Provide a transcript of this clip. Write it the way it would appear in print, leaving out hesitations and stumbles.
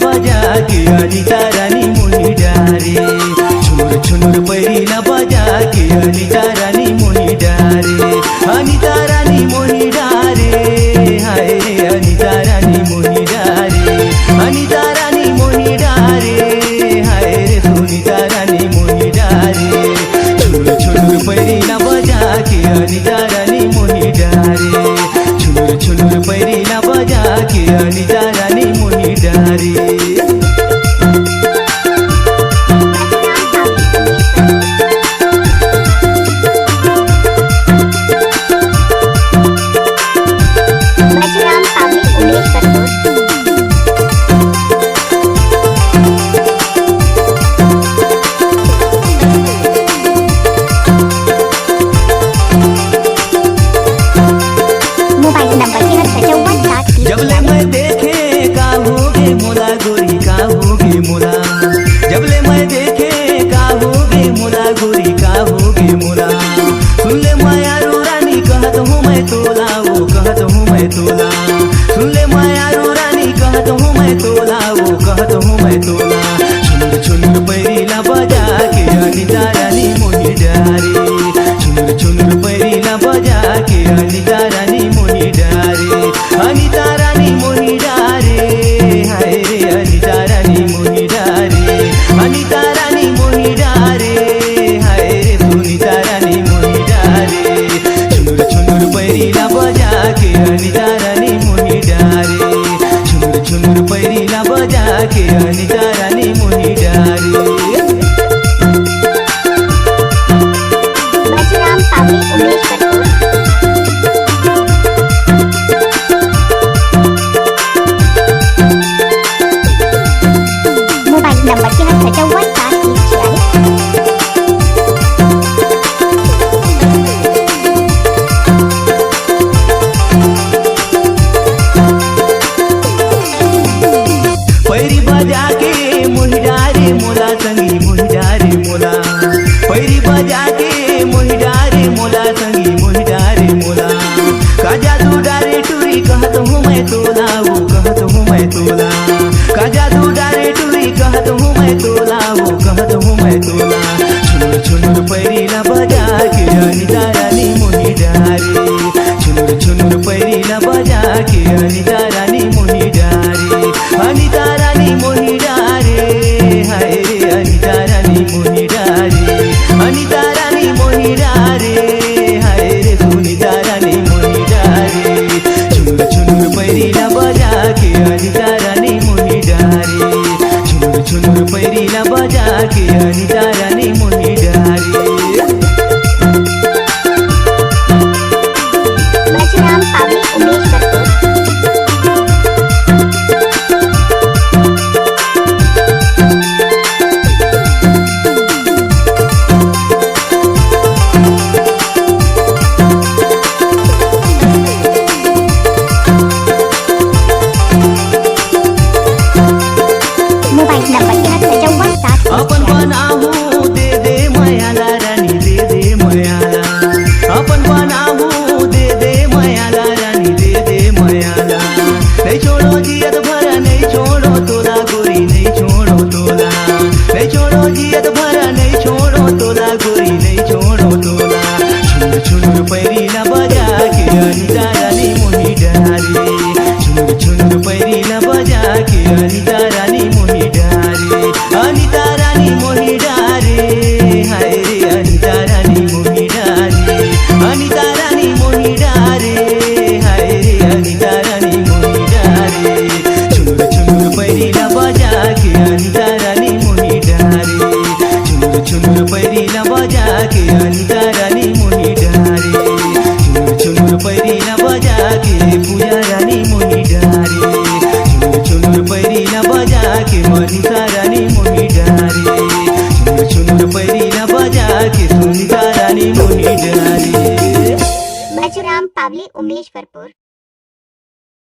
अनिता रानी मोही डारे छुनुर छुनुर पैरीला बजा के अनिता रानी मोही डारे अनिता रानी मोही डारे हाय अनिता रानी मोही डारे अनिता रानी मोही डारे हाय रे सुनीता रानी मोही डारे छुनुर छुनुर पैरीला बजा के अनिता रानी मोही डारे छुनुर छुनुर पैरीला बजा के अनिता रानी मोही डारे जबले मैं देखे का होगे मोला गोरी का होगे मोला जबले मैं देखे का होगे मोला गोरी का होगे मोला सुन ले माया रो रानी कहत हूँ मैं तोला वो कहत हूँ मैं तोला सुन ले माया रो रानी कहत हूँ मैं तोला वो कहत हूँ मैं तोला छुनुर छुनुर पैरीला बजा के अनिता रानी मोही डारे छुनुर छुनुर पैरीला बजा के अनिता रानी मोही डारे अनिता रानी मोही डारे हाय रे अनिता रानी मोही डारे अनिता रानी मोही डारे हाय रे सुनीता रानी मोही डारे छुनुर छुनुर पैरीला बजा के अनिता रानी मोही डारे छुनुर छुनुर पैरीला बजा के अनिता रानी मोही डारे पैरी बजा के मोही डारे मोला संगी मोही डारे मोला पैरी बजा के मोही डारे मोला संगी मोही डारे मोला का जादू डारे टूरी कहत हूँ मैं तोला वो कहत हूँ मैं तोला का जादू डारे टूरी कहत हूँ मैं तोला वो कहत हूँ मैं तोला छुनुर छुनुर पैरीला बजा के अनिता रानी मोही डारे छुनुर छुनुर पैरीला बजा के अनिता रानी मोही डारे अनिता रानी मोही डारे हाय रे अनिता रानी मोही डारे अनिता रानी मोही डारे हाय रे सुनीता रानी मोही डारे छुनुर छुनुर पैरीला बजा के अनिता रानी मोही डारे छुनुर छुनुर पैरीला बजा के अनिता रानी मोही डारे अपन बनाहू दे दे मयाला रानी दे दे मयाला अपन बनाहू दे दे मयाला रानी दे दे मयाला नहीं छोड़ो जियत भरा नहीं छोड़ो तोला गोरी नहीं छोड़ो तोला नहीं छोड़ो जियत भरा नहीं छोड़ो तोला गोरी नहीं छोड़ो तोला छुनुर छुनुर पैरीला बजा के अनिता रानी मोही डारे छुनुर छुनुर पैरीला बजा के अनिता रानी मोही डारे अनिता रानी मोही डारे मोहिडारे बाजीराम पावले, उमेश वरपूर.